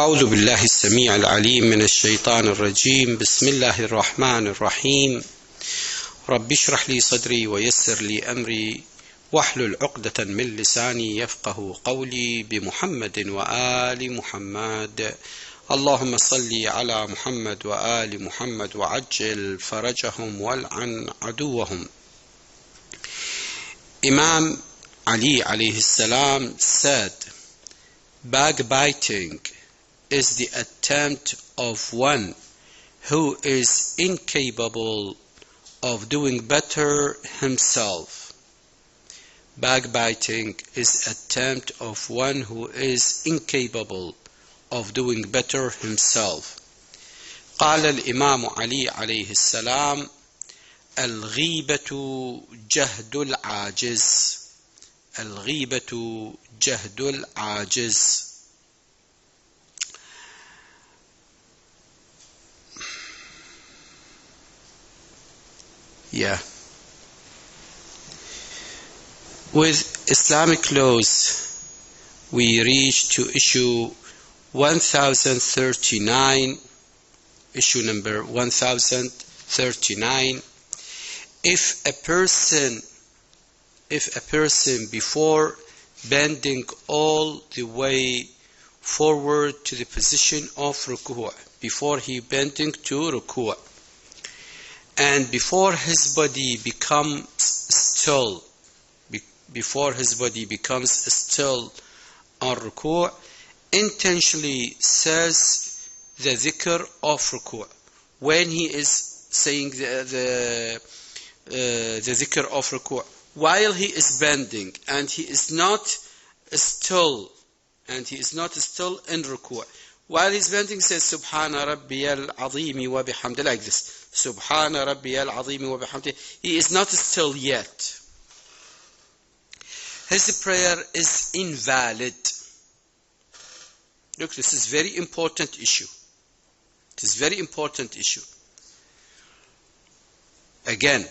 أعوذ بالله السميع العليم من الشيطان الرجيم. بسم الله الرحمن الرحيم. رب اشرح لي صدري ويسر لي أمري واحلل عقدة من لساني يفقه قولي بمحمد وآل محمد. اللهم صل على محمد وآل محمد وعجل فرجهم والعن عدوهم. Imam Ali alayhi salam said, backbiting is the attempt of one who is incapable of doing better himself. Backbiting is attempt of one who is incapable of doing better himself. قال الإمام علي عليه السلام: الغيبة جهد العاجز. الغيبة جهد العاجز. With Islamic laws, we reach to issue 1039, issue number 1039. If a person before bending all the way forward to the position of ruku', before he bending to ruku', and before his body becomes still, on ruku', intentionally says the dhikr of ruku'. When he is saying the dhikr of ruku', while he is bending and he is not still in ruku', while he's bending, says Subhana Rabbiyal Azimi wa bihamdi, like this. Subhana Rabbiyal Azimi wa bihamdi. He is not still yet. His prayer is invalid. Look, this is very important issue. It is very important issue. Again,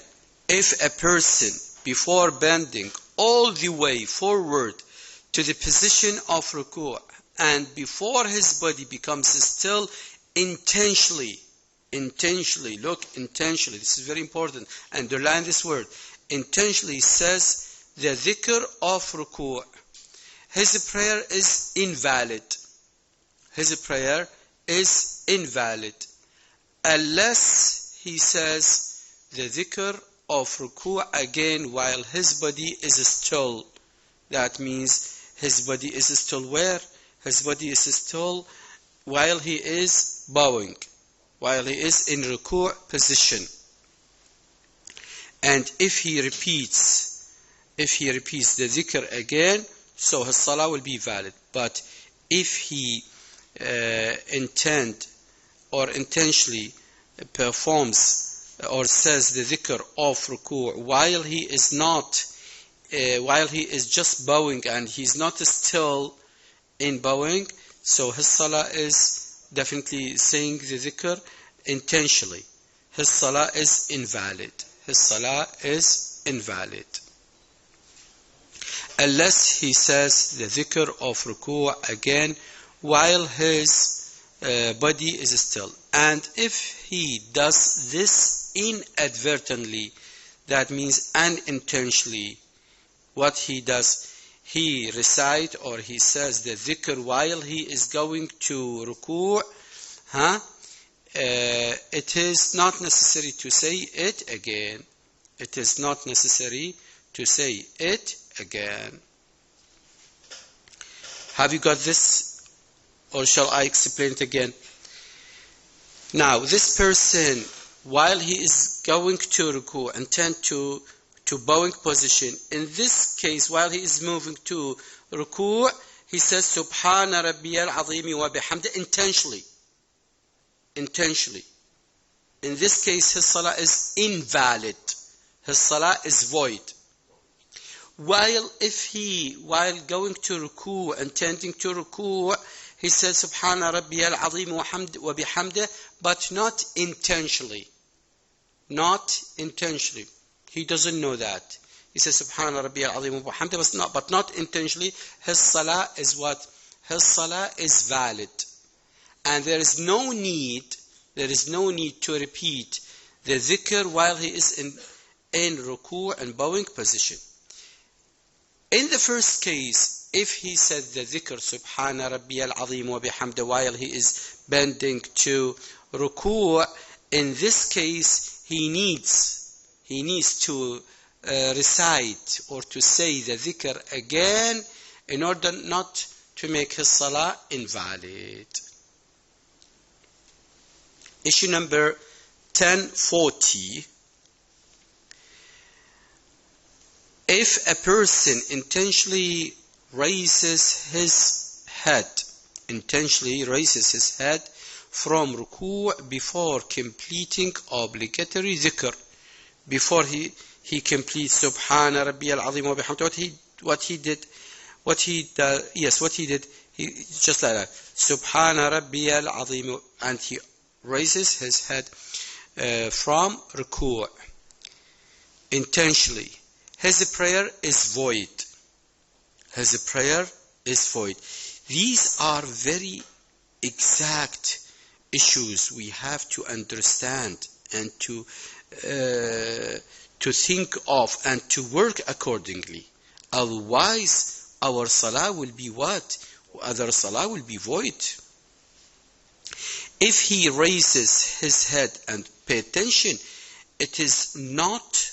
if a person before bending all the way forward to the position of ruku' and before his body becomes still, intentionally, look, intentionally, this is very important, underline this word, intentionally says the dhikr of ruku', his prayer is invalid. His prayer is invalid unless he says the dhikr of ruku' again while his body is still. That means his body is still where? His body is still while he is bowing, while he is in ruku' position. And if he repeats the dhikr again, so his salah will be valid. But if he intentionally performs or says the dhikr of ruku' while he is just bowing and he's not still in bowing, so his salah is definitely saying the dhikr intentionally. His salah is invalid. Unless he says the dhikr of ruku' again while his body is still. And if he does this inadvertently, that means unintentionally, what he does, he recite or he says the dhikr while he is going to ruku', it is not necessary to say it again. It is not necessary to say it again. Have you got this? Or shall I explain it again? Now, this person, while he is going to ruku' and tend to bowing position, in this case, while he is moving to ruku', he says Subhana Rabbiyal Azimi wa bihamdi intentionally. In this case, his salah is invalid. His salah is void. While going to ruku' and tending to ruku', he says Subhana Rabbiyal Azim wa bihamdi, but not intentionally. He doesn't know that. He says Subhana Rabbiyal Azim wa bihamdi, but not intentionally. His salah is what? His salah is valid. and there is no need to repeat the dhikr while he is in ruku' and bowing position. In the first case, if he said the dhikr Subhana Rabbiyal Azim wa bihamda while he is bending to ruku', in this case he needs to recite or to say the dhikr again in order not to make his salah invalid. Issue number 1040. If a person intentionally raises his head from ruku' before completing obligatory dhikr, before he completes Subhana Rabbiyal Azim wa bihamdihi, what he did, he just like that, Subhana Rabbiyal Azim, and he raises his head from ruku' intentionally. His prayer is void. These are very exact issues we have to understand and to think of and to work accordingly. Otherwise, our salah will be what? Other salah will be void. If he raises his head, and pay attention, it is not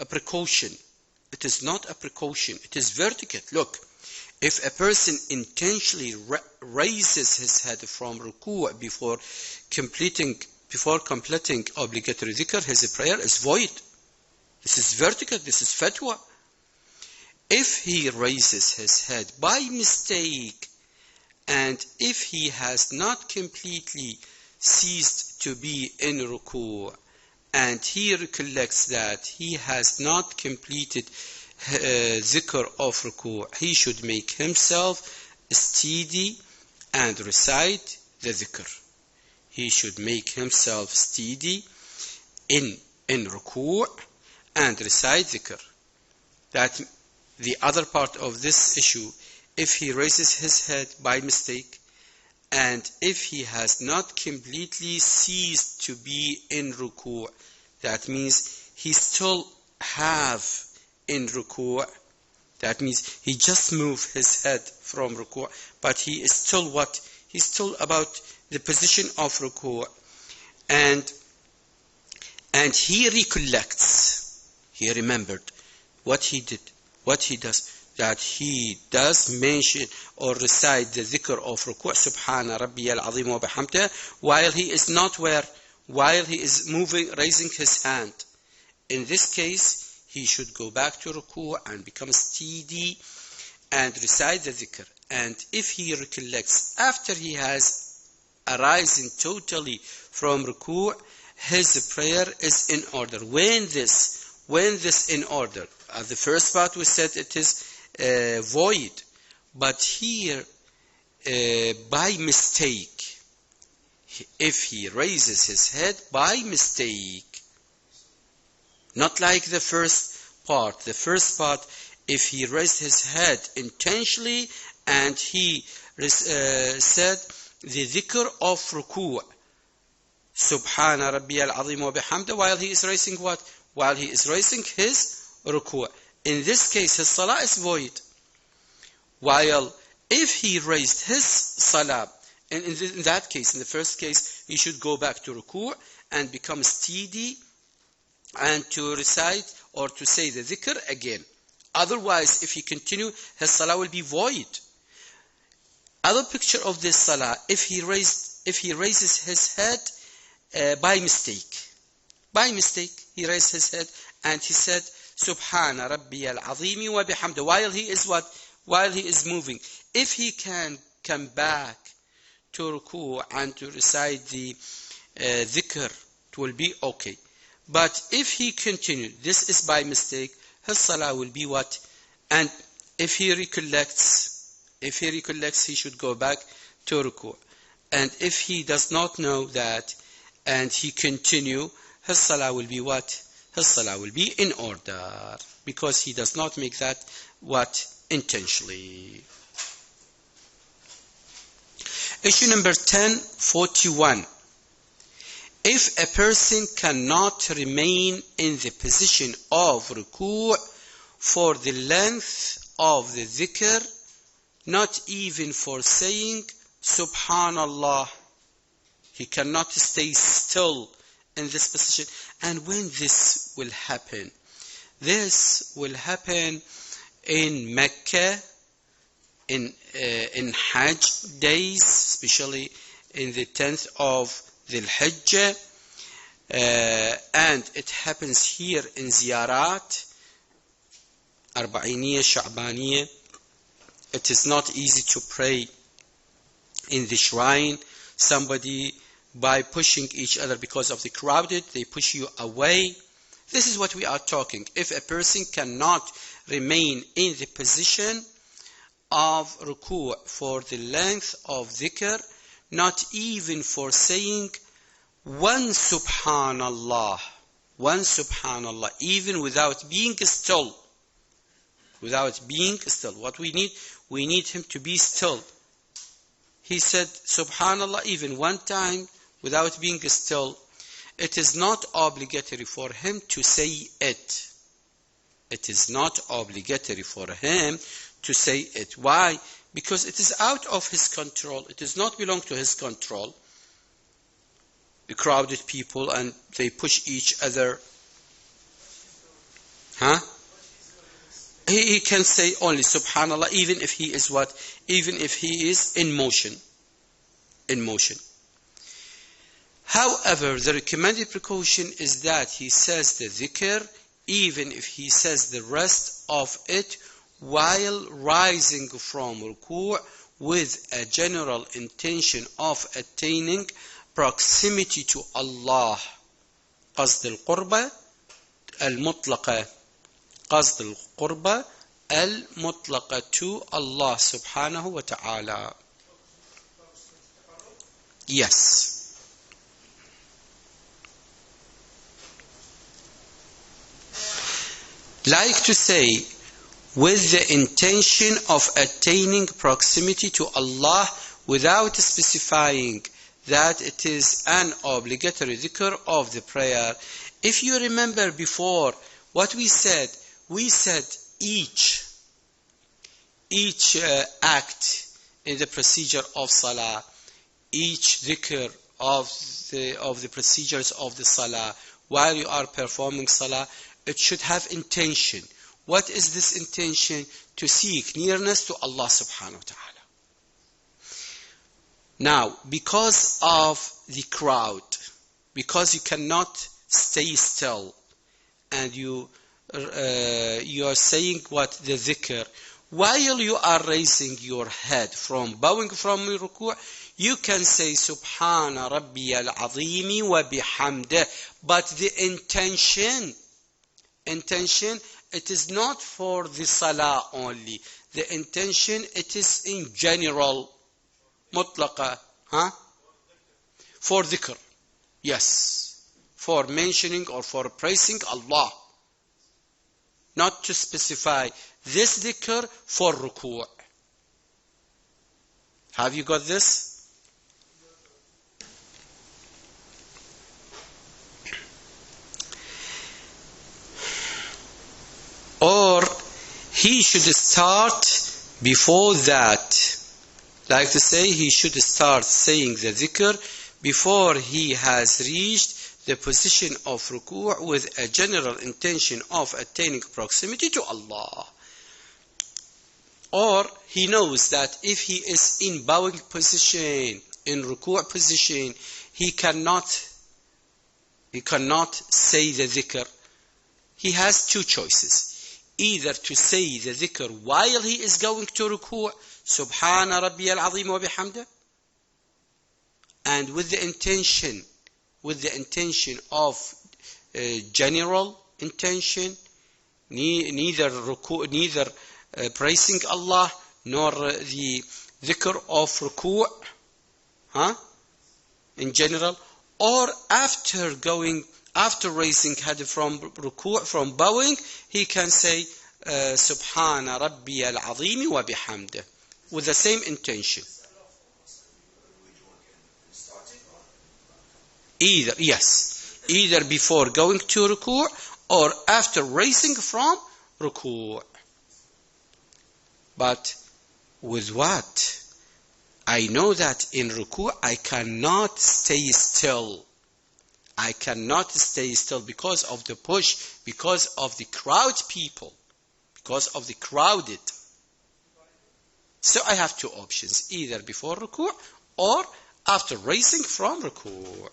a precaution. It is vertical. Look, if a person intentionally raises his head from ruku' before completing obligatory dhikr, his prayer is void. This is vertical. This is fatwa. If he raises his head by mistake, and if he has not completely ceased to be in ruku', and he recollects that he has not completed dhikr of ruku', he should make himself steady and recite the dhikr. He should make himself steady in ruku' and recite dhikr. That the other part of this issue, if he raises his head by mistake, and if he has not completely ceased to be in ruku', that means he still have in ruku', that means he just moved his head from ruku', but he is still what? He's still about the position of ruku', and he recollects, he remembered what he did, what he does, that he does mention or recite the dhikr of ruku', Subhana Rabbiyal Azim wa bihamdihi, while he is not where? While he is moving, raising his hand. In this case, he should go back to ruku' and become steady and recite the dhikr. And if he recollects after he has arisen totally from ruku', his prayer is in order. When this in order? The first part we said it is void, but here by mistake, if he raises his head by mistake, not like the first part. The first part, if he raised his head intentionally and he said the dhikr of ruku', Subhana Rabbiyal Azim wa bihamdihi, while he is raising what? While he is raising his ruku'. In this case, his salah is void. While if he raised his salah, in that case, in the first case, he should go back to ruku' and become steady and to recite or to say the dhikr again. Otherwise, if he continue, his salah will be void. Other picture of this salah, if he raises his head by mistake, he raised his head and he said, Subhana Rabbiyal Azim wa bihamdihi, while he is what? While he is moving. If he can come back to ruku' and to recite the dhikr, it will be okay. But if he continued, this is by mistake, his salah will be what? And if he recollects, he should go back to ruku'. And if he does not know that, and he continue, his salah will be what? His salah will be in order, because he does not make that what? Intentionally. Issue number 1041. If a person cannot remain in the position of ruku' for the length of the dhikr, not even for saying Subhanallah, he cannot stay still in this position. And when this will happen? This will happen in Mecca, in Hajj days, especially in the 10th of Dhul Hijjah, and it happens here in Ziyarat, Arba'iniyah, Sha'baniyah. It is not easy to pray in the shrine. Somebody, by pushing each other because of the crowded, they push you away. This is what we are talking. If a person cannot remain in the position of ruku' for the length of dhikr, not even for saying one subhanallah, even without being still. Without being still. What we need him to be still. He said subhanallah even one time without being still. It is not obligatory for him to say it. It is not obligatory for him to say it. Why? Because it is out of his control. It does not belong to his control. The crowded people, and they push each other. He can say only subhanallah even if he is what? Even if he is in motion. In motion. However, the recommended precaution is that he says the dhikr even if he says the rest of it while rising from ruku' with a general intention of attaining proximity to Allah. قصد القربة المطلقة. قصد القربة المطلقة to Allah subhanahu wa ta'ala. Yes. Like to say, with the intention of attaining proximity to Allah without specifying that it is an obligatory dhikr of the prayer. If you remember before what we said each act in the procedure of salah, each dhikr of the procedures of the salah, while you are performing salah, it should have intention. What is this intention? To seek nearness to Allah subhanahu wa ta'ala. Now, because of the crowd, because you cannot stay still, and you are saying what? The dhikr. While you are raising your head from bowing from ruku', you can say Subhana Rabbiyal Azimi wa bihamdih. But the intention, it is not for the salah only. The intention, it is in general. Mutlaqa. For dhikr. Yes. For mentioning or for praising Allah. Not to specify this dhikr for ruku'. Have you got this? Or he should start before that. Like to say, he should start saying the dhikr before he has reached the position of ruku' with a general intention of attaining proximity to Allah. Or he knows that if he is in bowing position, in ruku' position, he cannot say the dhikr. He has two choices. Either to say the dhikr while he is going to ruku', Subhana Rabbiyal Azim wa bihamdih, and with the intention of general intention, neither praising Allah nor the dhikr of ruku', in general, or after raising head from ruku', from bowing, he can say Subhana Rabbiyal Azim wa bihamdih with the same intention. either before going to ruku' or after raising from ruku'. But with what? I know that in ruku' I cannot stay still. I cannot stay still because of the push, because of the crowd people, because of the crowded. So I have two options, either before ruku' or after raising from ruku'.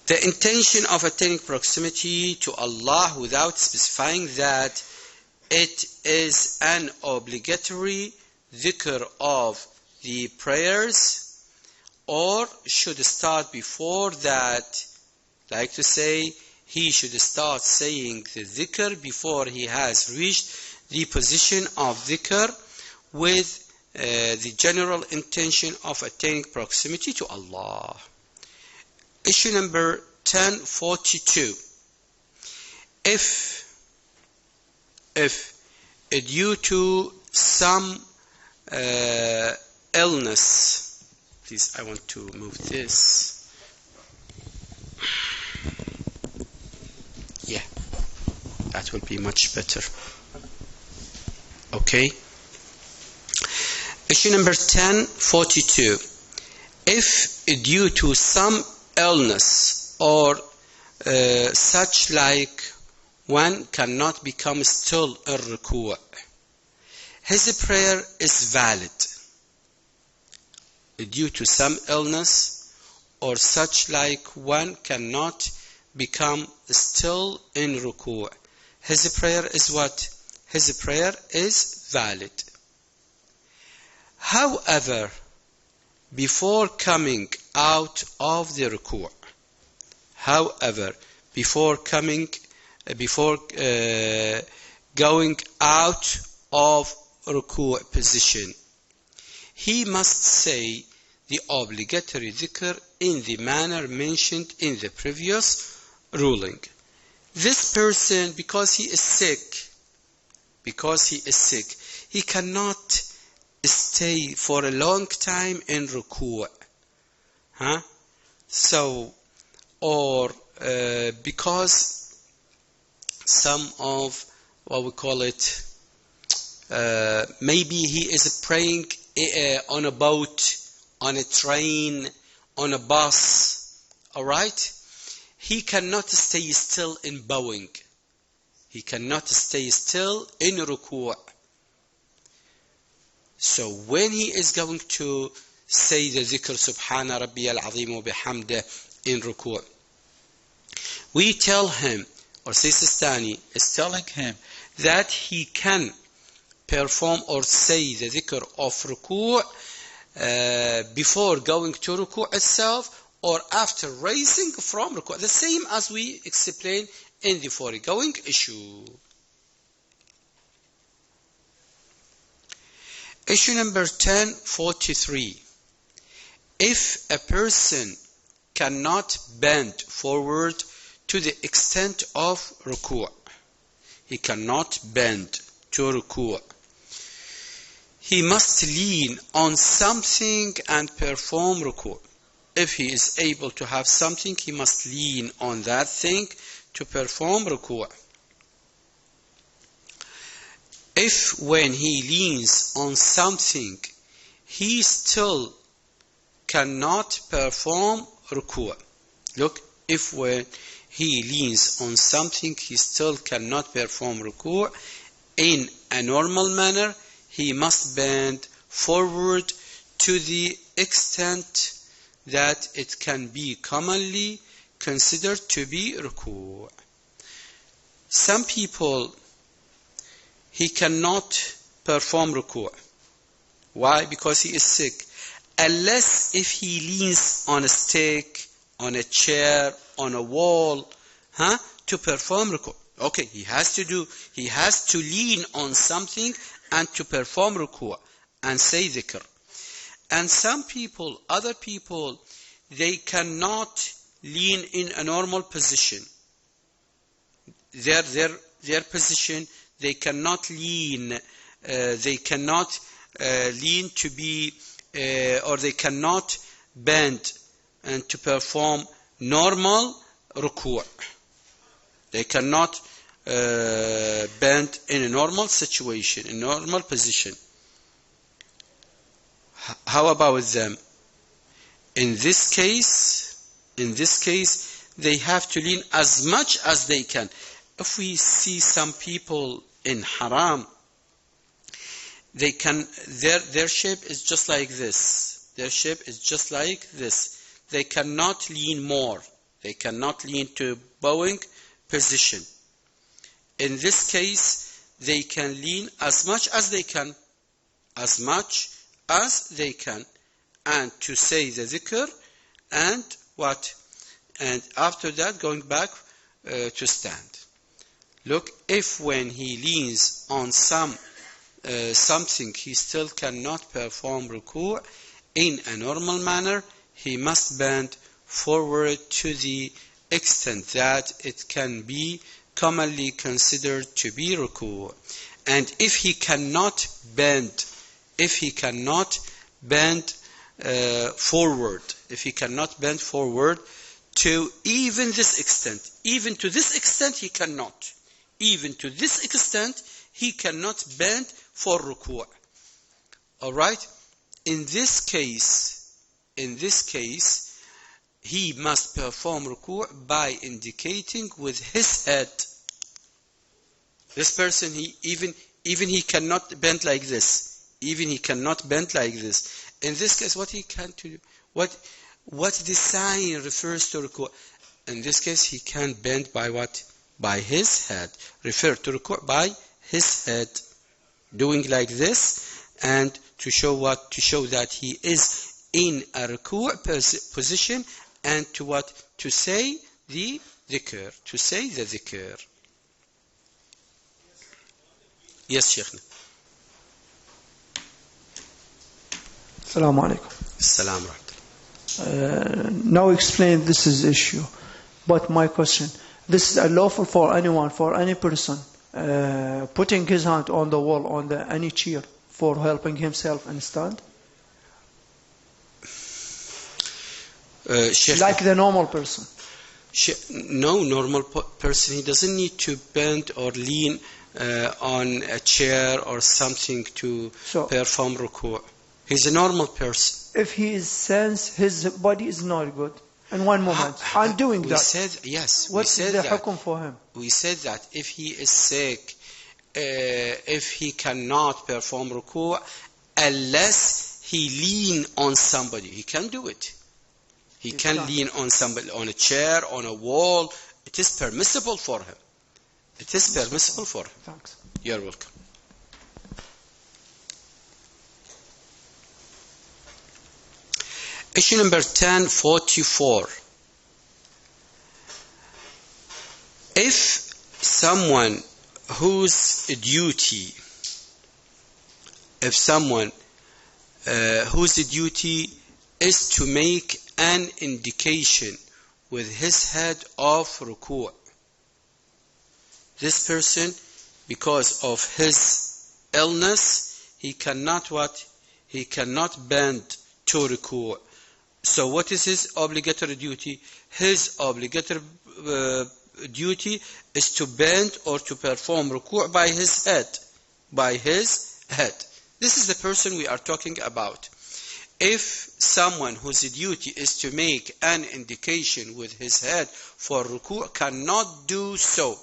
The intention of attaining proximity to Allah without specifying that it is an obligatory dhikr of the prayers, or should start before that, like to say, he should start saying the dhikr before he has reached the position of dhikr with the general intention of attaining proximity to Allah. Issue number 1042. If due to some illness, please, I want to move this. Yeah, that will be much better. Okay. Issue number 1042. If due to some illness or such like one cannot become still in ruku', his prayer is valid. Due to some illness or such like one cannot become still in ruku', his prayer is what? His prayer is valid. However, before coming out of the ruku', before going out of ruku' position, he must say the obligatory dhikr in the manner mentioned in the previous ruling. This person, because he is sick, he cannot stay for a long time in ruku'. So, or because some of what we call it, maybe he is praying on a boat, on a train, on a bus, all right? He cannot stay still in bowing. He cannot stay still in ruku'. So when he is going to say the dhikr Subhana Rabbiyal Azim wa bihamdih in ruku', we tell him, or Sistani is telling him, that he can perform or say the dhikr of ruku' before going to ruku' itself or after raising from ruku'. The same as we explained in the foregoing issue. Issue number 1043. If a person cannot bend forward to the extent of ruku', he cannot bend to ruku', he must lean on something and perform ruku'. If he is able to have something, he must lean on that thing to perform ruku'. If when he leans on something, he still cannot perform ruku'. Look, if when he leans on something, he still cannot perform ruku', in a normal manner, he must bend forward to the extent that it can be commonly considered to be ruku'. Some people, he cannot perform ruku'. Why? Because he is sick. Unless if he leans on a stick, on a chair, on a wall, to perform ruku'. Okay, he has to lean on something and to perform ruku' and say dhikr. And some people, other people, they cannot lean in a normal position. Their position, they cannot lean. They cannot lean to be or they cannot bend and to perform normal ruku'. They cannot bend in a normal situation, in normal position. How about them? In this case, they have to lean as much as they can. If we see some people in haram, they can, their shape is just like this. Their shape is just like this. They cannot lean more. They cannot lean to bowing position. In this case, they can lean as much as they can. As much as they can. And to say the dhikr, and what? And after that, going back to stand. Look, if when he leans on something, he still cannot perform ruku' in a normal manner, he must bend forward to the extent that it can be commonly considered to be ruku'. And if he cannot bend forward, to even this extent, even to this extent he cannot. Even to this extent he cannot bend for ruku'. All right? In this case, he must perform ruku' by indicating with his head. This person, even he cannot bend like this. Even he cannot bend like this. In this case, what he can do? What the sign refers to ruku'? In this case, he can bend by what? By his head. Refer to ruku' by his head. Doing like this, and to show what? To show that he is in a ruku' position, and to what? To say the dhikr. To say the dhikr. Yes, Sheikh. Assalamu alaikum. Assalamu alaikum. Now explain this is issue. But my question, this is lawful for anyone, for any person, putting his hand on the wall, on any chair, for helping himself and stand? Like the normal person. No, normal person, he doesn't need to bend or lean on a chair or something to perform ruku'. He's a normal person. If he sense his body is not good, in one moment, I'm doing that. What's the hukum for him? We said that if he is sick, if he cannot perform ruku' unless he lean on somebody, he can do it. He can lean on somebody, on a chair, on a wall. It is permissible for him. It is permissible for him. Thanks. You're welcome. Issue number 1044. If someone whose duty is to make an indication with his head of ruku', this person, because of his illness, he cannot bend to ruku'. So what is his obligatory duty? His obligatory duty is to bend or to perform ruku' by his head. By his head. This is the person we are talking about. If someone whose duty is to make an indication with his head for ruku' cannot do so,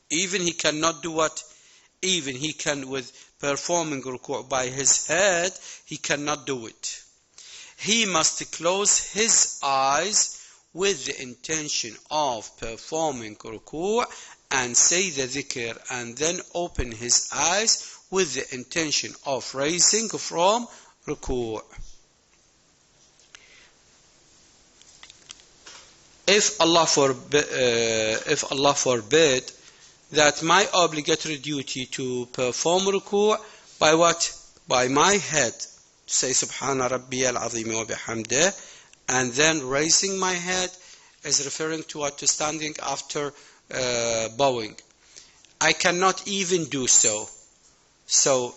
even he cannot do what? Even he can, with performing ruku' by his head, he cannot do it. He must close his eyes with the intention of performing ruku' and say the dhikr, and then open his eyes with the intention of raising from ruku'. If Allah forbid that my obligatory duty to perform ruku' by what? By my head. Say Subhana Rabbiyal Azim wa bihamdih, and then raising my head is referring to what? To standing after bowing. I cannot even do so. So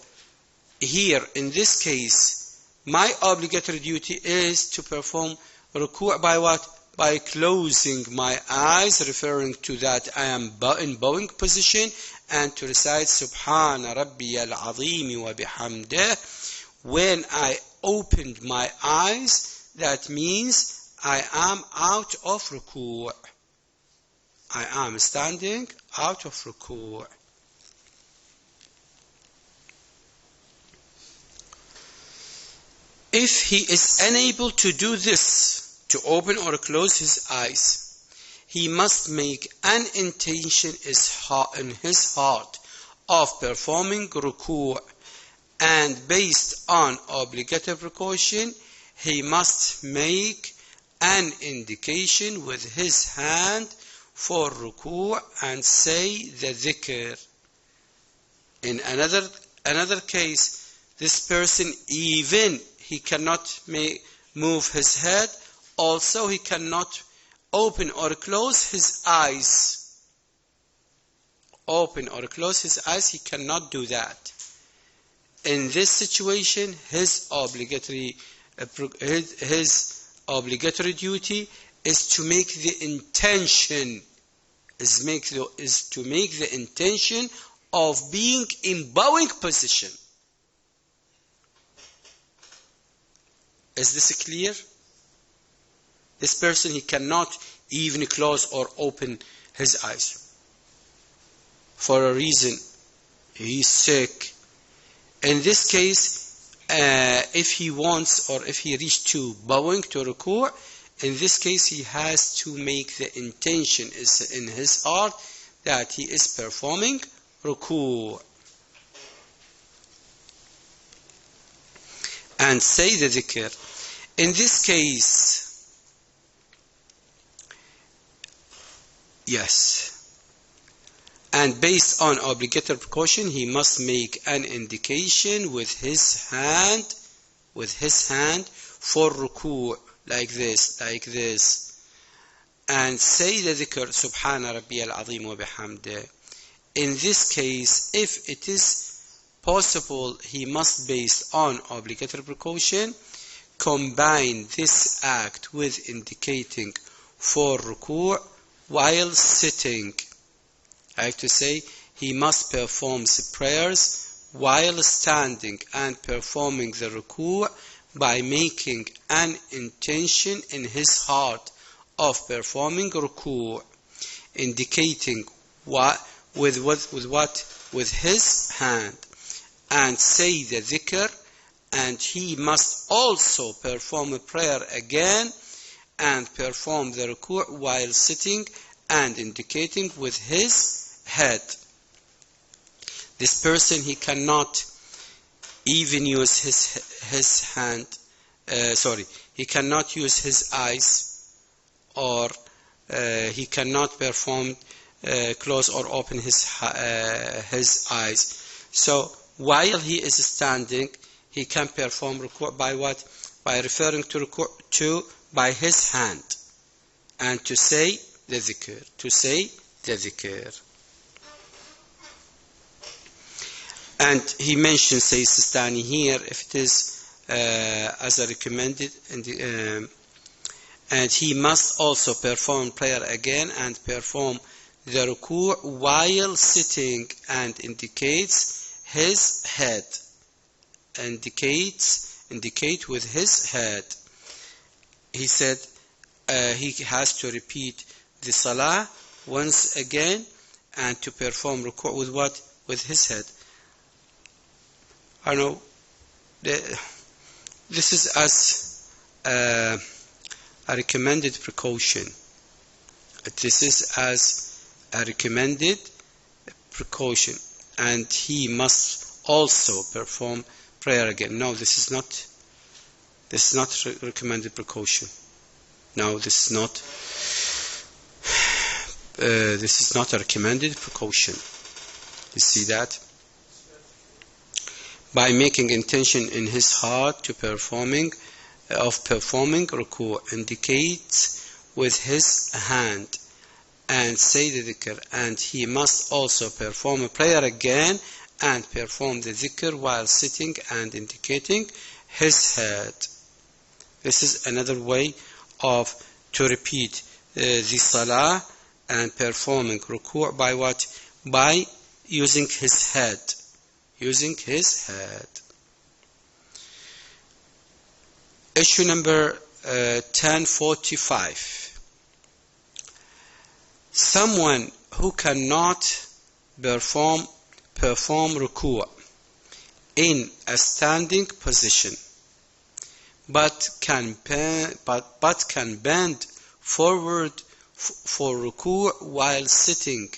here in this case, My obligatory duty is to perform ruku' by what? By closing my eyes, referring to that I am in bowing position, and to recite Subhana Rabbiyal Azim wa bihamdih. When I opened my eyes, that means I am out of ruku'. I am standing out of ruku'. If he is unable to do this, to open or close his eyes, he must make an intention in his heart of performing ruku', and based on obligatory precaution, he must make an indication with his hand for ruku' and say the dhikr. In another case, this person, even he cannot move his head, also he cannot open or close his eyes. Open or close his eyes, he cannot do that. In this situation, his obligatory duty is to make the intention, of being in bowing position. Is this clear? This person, he cannot even close or open his eyes. For a reason, he's sick. In this case, if he wants or if he reached to bowing, to ruku', in this case he has to make the intention in his heart that he is performing ruku'. And say the dhikr. In this case, yes. And based on obligatory precaution, he must make an indication with his hand for ruku', like this, and say the dhikr, Subhana Rabbiyal Azim wa bihamdih. In this case, if it is possible, he must, based on obligatory precaution, combine this act with indicating for ruku' while sitting. I have to say, he must perform the prayers while standing and performing the ruku' by making an intention in his heart of performing ruku', indicating with his hand, and say the dhikr. And he must also perform a prayer again and perform the ruku' while sitting and indicating with his head. This person, he cannot even use his hand, he cannot use his eyes, or he cannot perform close or open his eyes. So while he is standing, he can perform ruku' by what? By referring to ruku' by his hand, and to say the dhikr. And he mentions, says Sistani here, if it is as a recommended, and he must also perform prayer again and perform the ruku' while sitting, and indicates his head. Indicate with his head. He said he has to repeat the salah once again and to perform ruku' with what? With his head. I know this is as a recommended precaution. This is as a recommended precaution, and he must also perform prayer again. No, this is not recommended precaution. No, this is not a recommended precaution. You see that? By making intention in his heart to performing ruku', indicates with his hand and say the dhikr, and he must also perform a prayer again and perform the dhikr while sitting and indicating his head. This is another way to repeat the salah and performing ruku' by what? By using his head. Using his head. Issue number 1045. Someone who cannot perform ruku' in a standing position, but can bend forward for ruku' while sitting,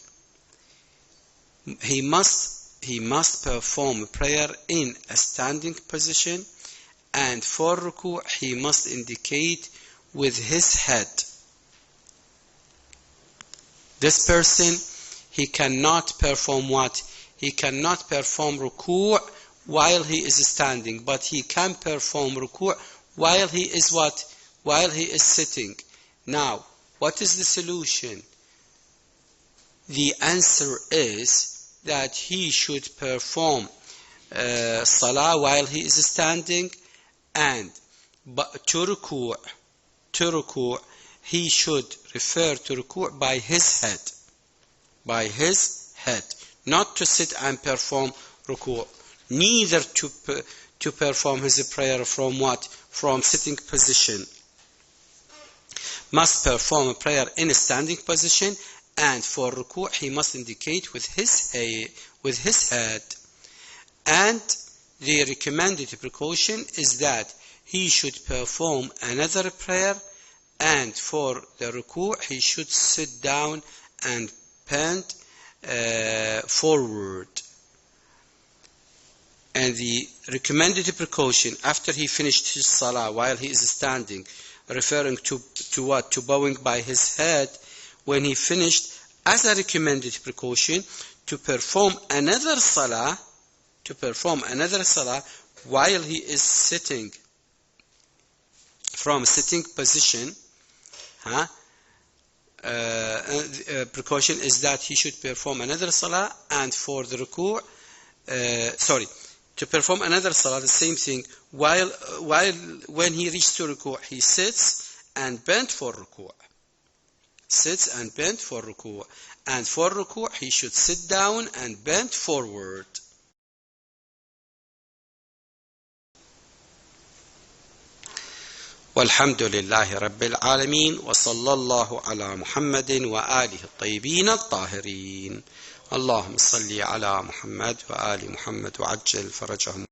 he must perform prayer in a standing position, and for ruku' he must indicate with his head. This person, he cannot perform what? He cannot perform ruku' while he is standing, but he can perform ruku' while he is what? While he is sitting. Now, what is the solution? The answer is that he should perform salah while he is standing, and to ruku' he should refer to ruku' by his head. By his head. Not to sit and perform ruku'. Neither to perform his prayer from what? From sitting position. Must perform a prayer in a standing position, and for ruku' he must indicate with his head. And the recommended precaution is that he should perform another prayer, and for the ruku' he should sit down and bend forward. And the recommended precaution after he finished his salah while he is standing, referring to what? To bowing by his head, when he finished, as a recommended precaution, to perform another salah while he is sitting, from sitting position. Precaution is that he should perform another salah, and for the ruku' to perform another salah, the same thing, while when he reaches to ruku' he sits and bend for ruku'. Sits and bend for ruku'. And for ruku' he should sit down and bend forward. والحمد لله رب العالمين وصلى الله على محمد وآله الطيبين الطاهرين. اللهم صل على محمد وآل محمد وعجل فرجهم.